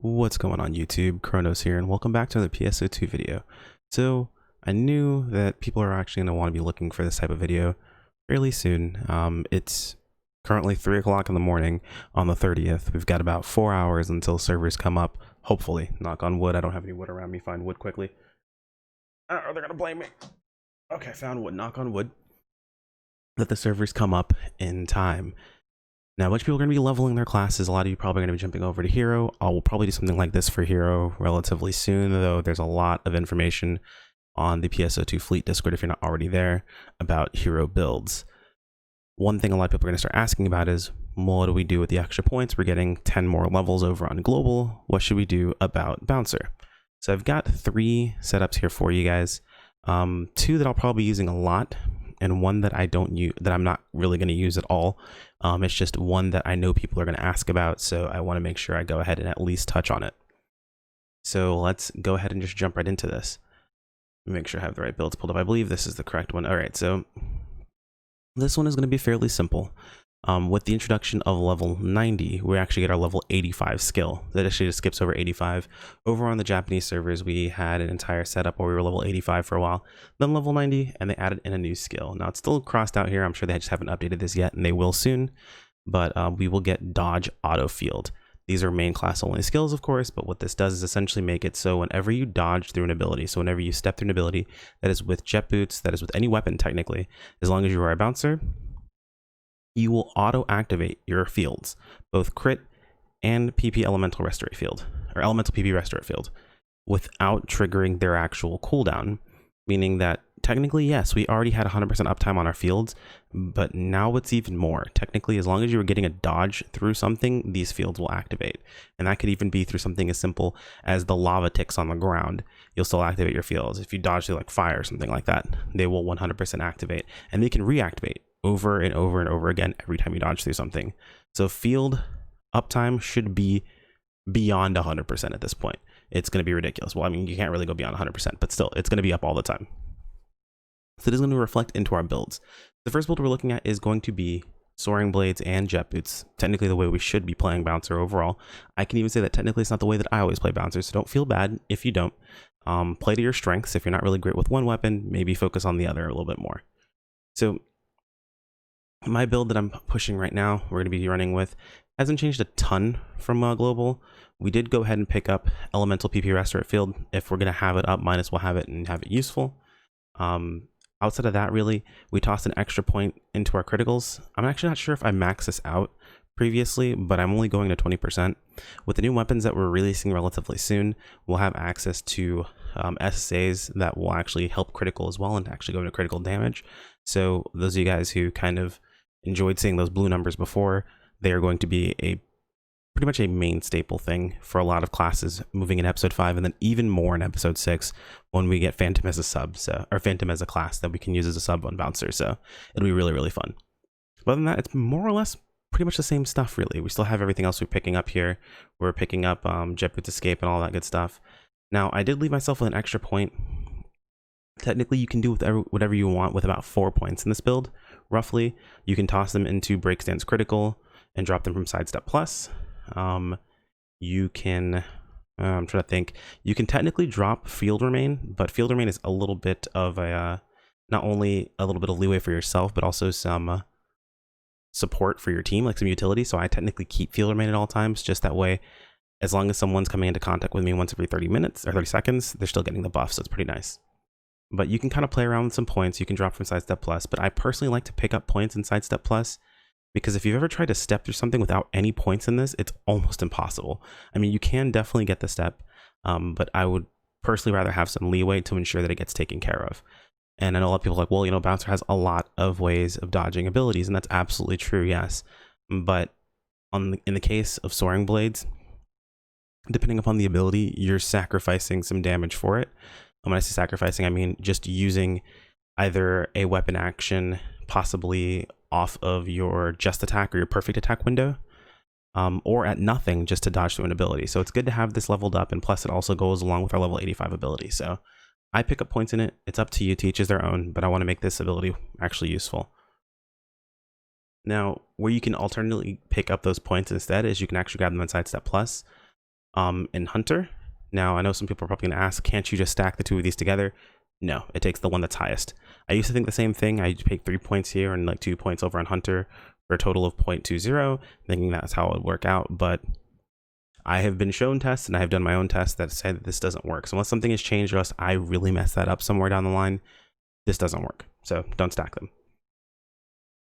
What's going on YouTube? Kronos here, and welcome back to the PSO2 video. So I knew that people are actually going to want to be looking for this type of video fairly soon. It's currently 3 o'clock in the morning on the 30th. We've got about 4 hours until servers come up. Hopefully, knock on wood. I don't have any wood around me. Find wood quickly. Oh, they're gonna blame me. Okay, found wood. Knock on wood. That the servers come up in time. Now, a bunch of people are going to be leveling their classes. A lot of you probably going to be jumping over to Hero. I will probably do something like this for Hero relatively soon, though there's a lot of information on the PSO2 Fleet Discord, if you're not already there, about Hero builds. One thing a lot of people are going to start asking about is, what do we do with the extra points? We're getting 10 more levels over on Global. What should we do about Bouncer? So I've got 3 setups here for you guys. 2 that I'll probably be using a lot, and 1 that I don't use, that I'm not really going to use at all. It's just one that I know people are going to ask about, so I want to make sure I go ahead and at least touch on it. So let's go ahead and just jump right into this. Make sure I have the right builds pulled up. I believe this is the correct one. All right, so this one is going to be fairly simple. With the introduction of level 90, we actually get our level 85 skill. That actually just skips over 85. Over on the Japanese servers, we had an entire setup where we were level 85 for a while, then level 90, and they added in a new skill. Now, it's still crossed out here. I'm sure they just haven't updated this yet, and they will soon, but we will get Dodge Auto Field. These are main class only skills, of course, but what this does is essentially make it so whenever you dodge through an ability, so whenever you step through an ability that is with jet boots, that is with any weapon technically, as long as you are a bouncer, you will auto-activate your fields, both crit and PP elemental restore field, or elemental PP restore field, without triggering their actual cooldown, meaning that technically, yes, we already had 100% uptime on our fields, but now it's even more. Technically, as long as you were getting a dodge through something, these fields will activate. And that could even be through something as simple as the lava ticks on the ground. You'll still activate your fields. If you dodge through like fire or something like that, they will 100% activate, and they can reactivate over and over and over again every time you dodge through something. So field uptime should be beyond 100% at this point. It's going to be ridiculous. Well, I mean, you can't really go beyond 100%, but still, it's going to be up all the time. So it is going to reflect into our builds. The first build we're looking at is going to be Soaring Blades and Jet Boots. Technically the way we should be playing Bouncer overall. I can even say that technically it's not the way that I always play Bouncer, so don't feel bad if you don't. Play to your strengths. If you're not really great with one weapon, maybe focus on the other a little bit more. So my build that I'm pushing right now, we're going to be running with, hasn't changed a ton from Global. We did go ahead and pick up Elemental PP Restore field. If we're going to have it up, minus we'll have it and have it useful. Outside of that, really, we tossed an extra point into our criticals. I'm actually not sure if I maxed this out previously, but I'm only going to 20%. With the new weapons that we're releasing relatively soon, we'll have access to SSAs that will actually help critical as well and actually go into critical damage. So those of you guys who kind of enjoyed seeing those blue numbers before, they are going to be pretty much a main staple thing for a lot of classes moving in episode 5, and then even more in episode 6 when we get Phantom as a sub, or Phantom as a class that we can use as a sub on Bouncer. So it'll be really, really fun. But other than that, it's more or less pretty much the same stuff, really. We still have everything else we're picking up here. We're picking up Jet Boots Escape and all that good stuff. Now, I did leave myself with an extra point. Technically, you can do whatever you want with about 4 points in this build, roughly. You can toss them into Break Stance Critical and drop them from Sidestep Plus. You can, I'm trying to think, you can technically drop Field Remain, but Field Remain is a little bit of a, not only a little bit of leeway for yourself, but also some support for your team, like some utility. So I technically keep Field Remain at all times, just that way, as long as someone's coming into contact with me once every 30 minutes or 30 seconds, they're still getting the buff, so it's pretty nice. But you can kind of play around with some points. You can drop from Sidestep Plus, but I personally like to pick up points in Sidestep Plus, because if you've ever tried to step through something without any points in this, it's almost impossible. I mean, you can definitely get the step, but I would personally rather have some leeway to ensure that it gets taken care of. And I know a lot of people are like, well, you know, Bouncer has a lot of ways of dodging abilities, and that's absolutely true, yes. But in the case of Soaring Blades, depending upon the ability, you're sacrificing some damage for it. And when I say sacrificing, I mean just using either a weapon action, possibly off of your just attack or your perfect attack window, or at nothing just to dodge through an ability. So it's good to have this leveled up, and plus it also goes along with our level 85 ability. So I pick up points in it. It's up to you to each their own, but I want to make this ability actually useful. Now, where you can alternately pick up those points instead is you can actually grab them in Sidestep Plus. in Hunter. Now, I know some people are probably going to ask, can't you just stack the two of these together? No, it takes the one that's highest. I used to think the same thing. I take 3 points here and like 2 points over on Hunter for a total of 0.20, thinking that's how it would work out. But I have been shown tests and I have done my own tests that say that this doesn't work. So unless something has changed or else I really mess that up somewhere down the line, this doesn't work. So don't stack them.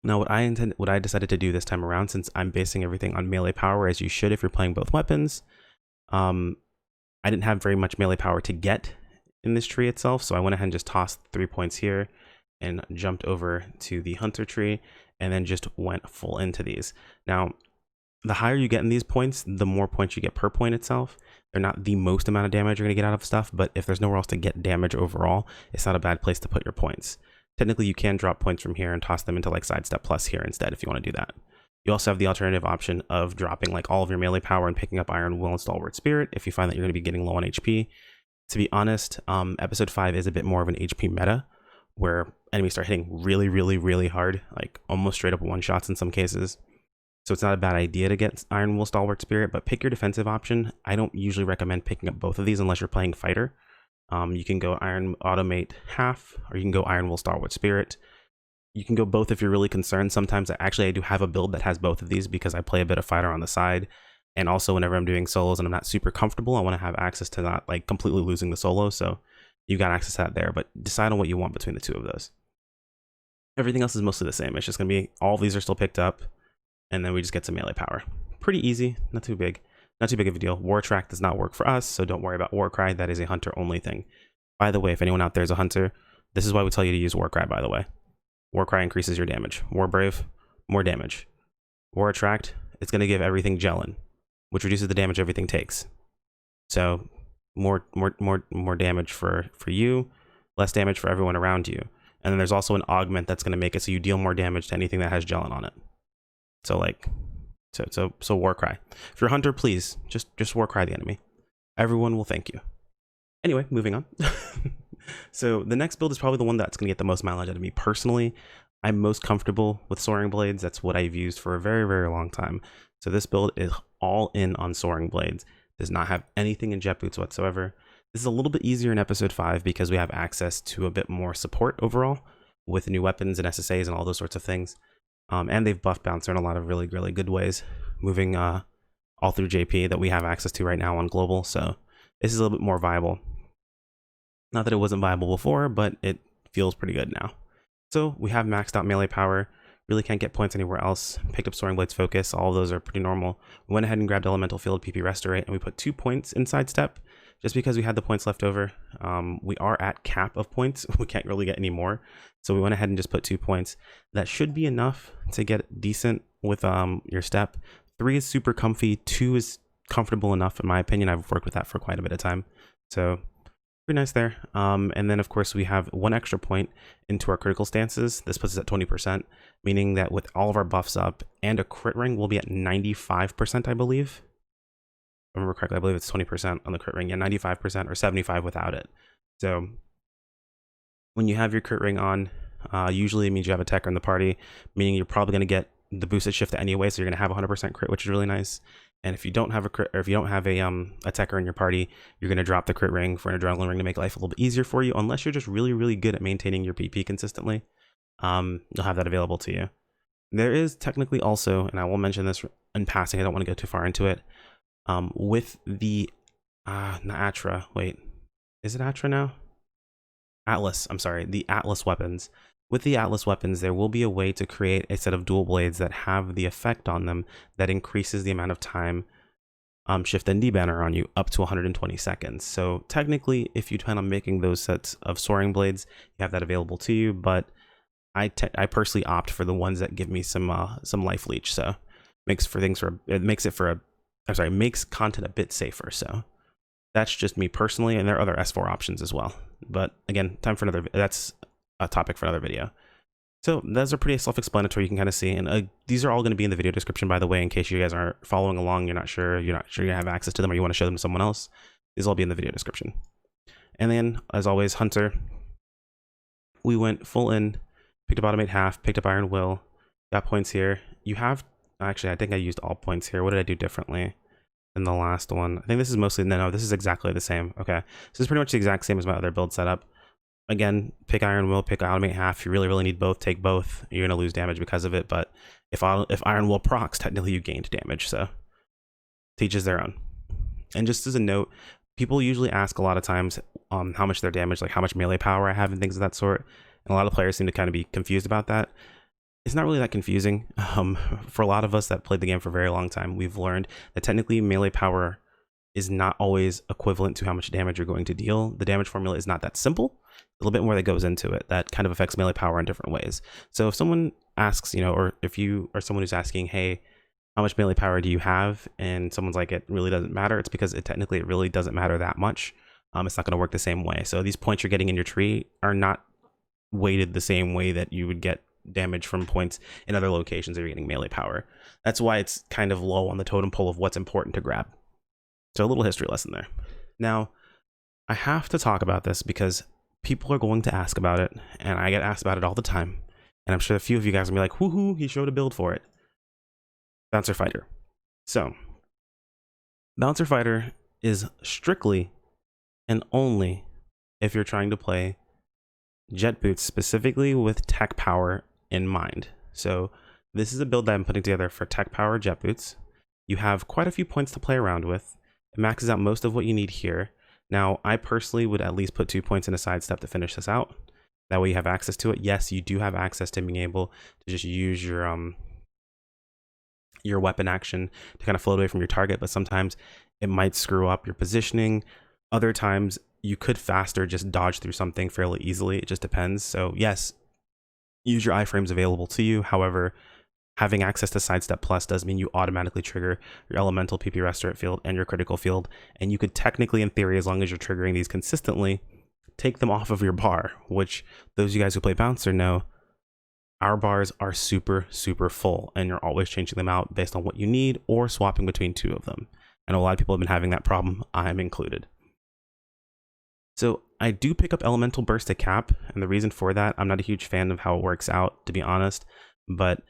Now, what I decided to do this time around, since I'm basing everything on melee power, as you should if you're playing both weapons, I didn't have very much melee power to get in this tree itself, so I went ahead and just tossed 3 points here and jumped over to the Hunter tree and then just went full into these. Now, the higher you get in these points, the more points you get per point itself. They're not the most amount of damage you're going to get out of stuff, but if there's nowhere else to get damage overall, it's not a bad place to put your points. Technically, you can drop points from here and toss them into like Sidestep Plus here instead if you want to do that. You also have the alternative option of dropping like all of your melee power and picking up Iron Will and Stalwart Spirit if you find that you're going to be getting low on HP. To be honest, episode 5 is a bit more of an HP meta where enemies start hitting really, really, really hard, like almost straight up one-shots in some cases. So it's not a bad idea to get Iron Will, Stalwart Spirit, but pick your defensive option. I don't usually recommend picking up both of these unless you're playing Fighter. You can go Iron Automate half, or you can go Iron Will, Stalwart Spirit. You can go both if you're really concerned. Sometimes I do have a build that has both of these because I play a bit of Fighter on the side. And also whenever I'm doing solos and I'm not super comfortable, I want to have access to not like completely losing the solo. So you've got access to that there, but decide on what you want between the two of those. Everything else is mostly the same. It's just going to be all of these are still picked up. And then we just get some melee power. Pretty easy, not too big of a deal. War Track does not work for us, so don't worry about Warcry. That is a Hunter only thing. By the way, if anyone out there is a Hunter, this is why we tell you to use Warcry, by the way. Warcry increases your damage. War Brave, more damage. War Attract, it's going to give everything gelin, which reduces the damage everything takes. So more damage for you, less damage for everyone around you. And then there's also an augment that's going to make it so you deal more damage to anything that has gelin on it. So like, so Warcry. If you're a Hunter, please just Warcry the enemy. Everyone will thank you. Anyway, moving on. So the next build is probably the one that's going to get the most mileage out of me personally. I'm most comfortable with Soaring Blades. That's what I've used for a very, very long time. So this build is all in on Soaring Blades. Does not have anything in Jet Boots whatsoever. This is a little bit easier in episode 5 because we have access to a bit more support overall with new weapons and SSAs and all those sorts of things. And they've buffed Bouncer in a lot of really, really good ways, moving all through JP that we have access to right now on Global. So this is a little bit more viable. Not that it wasn't viable before, but it feels pretty good now. So we have maxed out melee power. Really can't get points anywhere else. Picked up Soaring Blades Focus. All of those are pretty normal. We went ahead and grabbed Elemental Field, PP Restorate, and we put 2 points in Sidestep just because we had the points left over. We are at cap of points. We can't really get any more. So we went ahead and just put 2 points. That should be enough to get decent with your step. 3 is super comfy. 2 is comfortable enough, in my opinion. I've worked with that for quite a bit of time. So pretty nice there. And then, of course, we have 1 extra point into our critical stances. This puts us at 20%, meaning that with all of our buffs up and a crit ring, we'll be at 95%, I believe. If I remember correctly, I believe it's 20% on the crit ring. Yeah, 95% or 75% without it. So when you have your crit ring on, usually it means you have a Techer in the party, meaning you're probably going to get the boosted shift anyway, so you're going to have 100% crit, which is really nice. And if you don't have a crit, or if you don't have a Techer in your party, you're going to drop the crit ring for an adrenaline ring to make life a little bit easier for you, unless you're just really, really good at maintaining your PP consistently. You'll have that available to you. There is technically also, and I will mention this in passing, I don't want to go too far into it, with the not Atra, wait, is it Atra now? Atlas, I'm sorry, the Atlas weapons. With the Atlas weapons, there will be a way to create a set of dual blades that have the effect on them that increases the amount of time Shift ND banner on you up to 120 seconds. So technically, if you plan on making those sets of Soaring Blades, you have that available to you, but I personally opt for the ones that give me some life leech, so makes content a bit safer. So that's just me personally, and there are other S4 options as well. But again, that's a topic for another video. So those are pretty self-explanatory. You can kind of see, and these are all going to be in the video description, by the way, in case you guys aren't following along, you're not sure you have access to them, or you want to show them to someone else. These will all be in the video description. And then, as always, Hunter, we went full in, picked up Automate half, picked up Iron Will, got points here. You have, actually, I think I used all points here. What did I do differently? than the last one. I think this is mostly, no, this is exactly the same. Okay, so this is pretty much the exact same as my other build setup. Again, pick Iron Will, pick Automate Half. If you really need both, take both. You're gonna lose damage because of it, but if Iron Will procs, technically you gained damage, so teaches their own. And just as a note, people usually ask a lot of times how much their damage, like how much melee power I have and things of that sort. And a lot of players seem to kind of be confused about that. It's not really that confusing. For a lot of us that played the game for a very long time, we've learned that technically melee power is not always equivalent to how much damage you're going to deal. The damage formula is not that simple. A little bit more that goes into it that kind of affects melee power in different ways. So if someone asks, or if you are someone who's asking, hey, how much melee power do you have? And someone's like, it really doesn't matter. It's because it really doesn't matter that much. It's not going to work the same way. So these points you're getting in your tree are not weighted the same way that you would get damage from points in other locations that you're getting melee power. That's why it's kind of low on the totem pole of what's important to grab. So a little history lesson there. Now, I have to talk about this because people are going to ask about it, and I get asked about it all the time. And I'm sure a few of you guys will be like, woohoo, he showed a build for it. Bouncer Fighter. So, Bouncer Fighter is strictly and only if you're trying to play jet boots, specifically with tech power in mind. So, this is a build that I'm putting together for tech power jet boots. You have quite a few points to play around with. It maxes out most of what you need here. Now, I personally would at least put 2 points in a sidestep to finish this out. That way you have access to it. Yes, you do have access to being able to just use your weapon action to kind of float away from your target, but sometimes it might screw up your positioning. Other times you could faster just dodge through something fairly easily. It just depends. So yes, use your iframes available to you. However, having access to Sidestep Plus does mean you automatically trigger your Elemental PP Restaurant field and your Critical field, and you could technically, in theory, as long as you're triggering these consistently, take them off of your bar, which those of you guys who play Bouncer know, our bars are super, super full, and you're always changing them out based on what you need or swapping between 2 of them. I know a lot of people have been having that problem, I'm included. So I do pick up Elemental Burst to cap, and the reason for that, I'm not a huge fan of how it works out, to be honest, but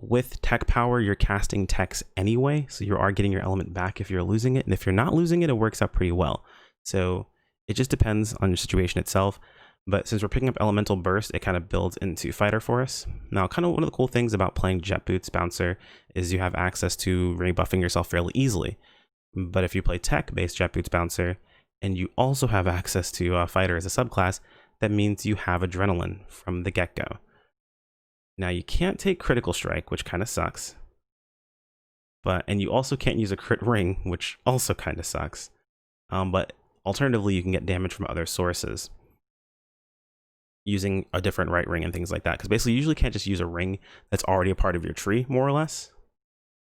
with tech power, you're casting techs anyway, so you are getting your element back if you're losing it, and if you're not losing it, it works out pretty well. So it just depends on your situation itself, but since we're picking up Elemental Burst, it kind of builds into Fighter for us. Now, kind of one of the cool things about playing Jet Boots Bouncer is you have access to rebuffing yourself fairly easily. But if you play tech-based Jet Boots Bouncer, and you also have access to Fighter as a subclass, that means you have Adrenaline from the get-go. Now, you can't take Critical Strike, which kind of sucks. And you also can't use a Crit Ring, which also kind of sucks. But alternatively, you can get damage from other sources using a different right ring and things like that. Because basically, you usually can't just use a ring that's already a part of your tree, more or less.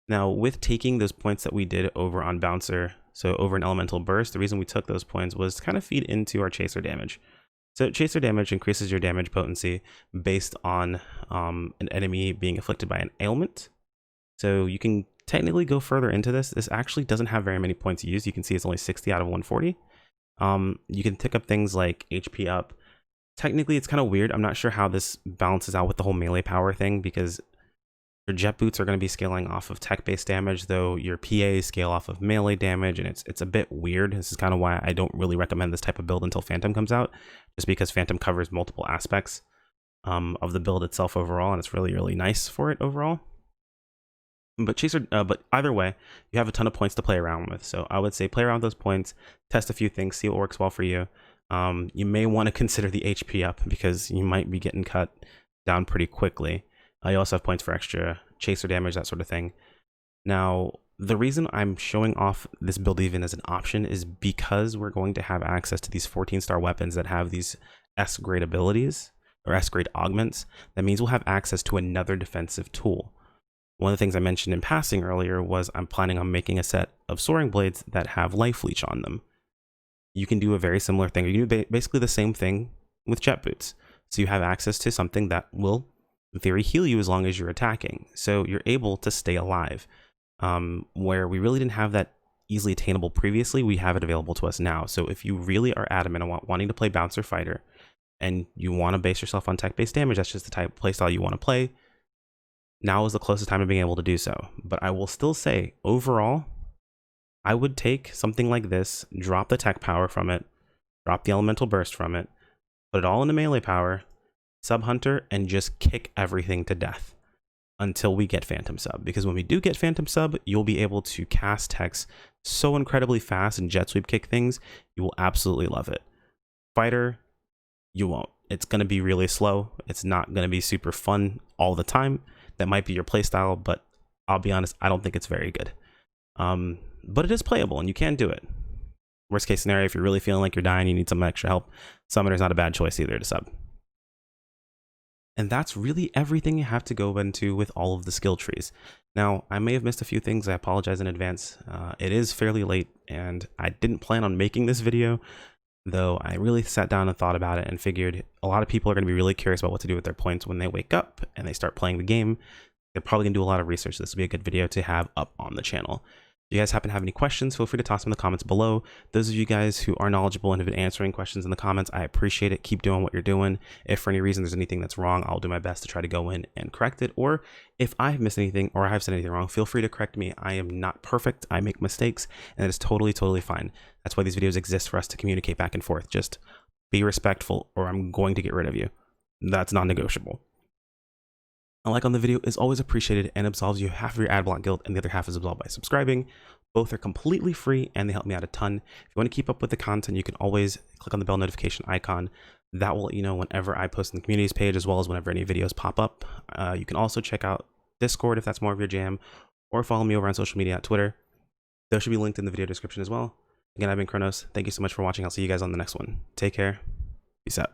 Now, with taking those points that we did over on Bouncer, so over an Elemental Burst, the reason we took those points was to kind of feed into our Chaser damage. So Chaser damage increases your damage potency based on an enemy being afflicted by an ailment. So you can technically go further into this. This actually doesn't have very many points used. You can see it's only 60 out of 140. You can pick up things like HP up. Technically, it's kind of weird. I'm not sure how this balances out with the whole melee power thing, because your jet boots are going to be scaling off of tech-based damage, though your PAs scale off of melee damage, and it's a bit weird. This is kind of why I don't really recommend this type of build until Phantom comes out, just because Phantom covers multiple aspects of the build itself overall, and it's really, really nice for it overall. But either way, you have a ton of points to play around with, so I would say play around with those points, test a few things, see what works well for you. You may want to consider the HP up, because you might be getting cut down pretty quickly. You also have points for extra chaser damage, that sort of thing. Now, the reason I'm showing off this build even as an option is because we're going to have access to these 14-star weapons that have these S-grade abilities, or S-grade augments. That means we'll have access to another defensive tool. One of the things I mentioned in passing earlier was I'm planning on making a set of Soaring Blades that have Life Leech on them. You can do a very similar thing. You can do basically the same thing with Jet Boots. So you have access to something that will, in theory, heal you as long as you're attacking. So you're able to stay alive. Where we really didn't have that easily attainable previously, we have it available to us now. So if you really are adamant on wanting to play Bouncer Fighter, and you want to base yourself on tech-based damage, that's just the type of playstyle you want to play, now is the closest time to being able to do so. But I will still say, overall, I would take something like this, drop the tech power from it, drop the elemental burst from it, put it all into melee power, sub hunter, and just kick everything to death until we get Phantom Sub. Because when we do get Phantom Sub, you'll be able to cast techs so incredibly fast and jet sweep kick things, you will absolutely love it. Fighter, you won't. It's going to be really slow. It's not going to be super fun all the time. That might be your playstyle, but I'll be honest, I don't think it's very good. But it is playable and you can do it. Worst case scenario, if you're really feeling like you're dying, you need some extra help, Summoner's not a bad choice either to sub. And that's really everything you have to go into with all of the skill trees. Now, I may have missed a few things. I apologize in advance. It is fairly late and I didn't plan on making this video, though I really sat down and thought about it and figured a lot of people are going to be really curious about what to do with their points when they wake up and they start playing the game. They're probably going to do a lot of research. This will be a good video to have up on the channel. If you guys happen to have any questions, feel free to toss them in the comments below. Those of you guys who are knowledgeable and have been answering questions in the comments, I appreciate it. Keep doing what you're doing. If for any reason there's anything that's wrong, I'll do my best to try to go in and correct it. Or if I have missed anything or I have said anything wrong, feel free to correct me. I am not perfect. I make mistakes, and that is totally, totally fine. That's why these videos exist, for us to communicate back and forth. Just be respectful or I'm going to get rid of you. That's non-negotiable. A like on the video is always appreciated and absolves you half of your ad block guilt, and the other half is absolved by subscribing. Both are completely free and they help me out a ton. If you want to keep up with the content, you can always click on the bell notification icon. That will let you know whenever I post in the communities page, as well as whenever any videos pop up. You can also check out Discord if that's more of your jam, or follow me over on social media at Twitter. Those should be linked in the video description as well. Again, I've been Kronos. Thank you so much for watching. I'll see you guys on the next one. Take care. Peace out.